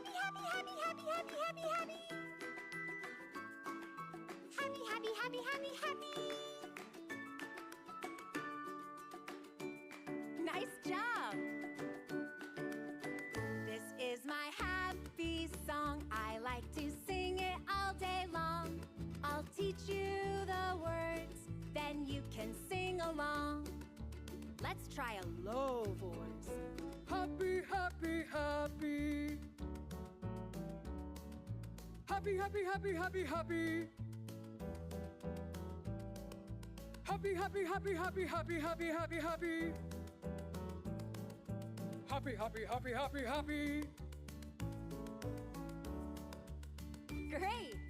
happy, happy, happy, happy, happy, happy, happy. Happy, happy, happy, happy, happy. Nice job! This is my happy song. I like to sing it all day long. I'll teach you the words, then you can sing along. Let's try a low voice. Happy, happy, happy. Happy, happy, happy, happy, happy. Happy, happy, happy, happy, happy, happy, happy, happy. Happy, happy, happy, happy, happy. Great!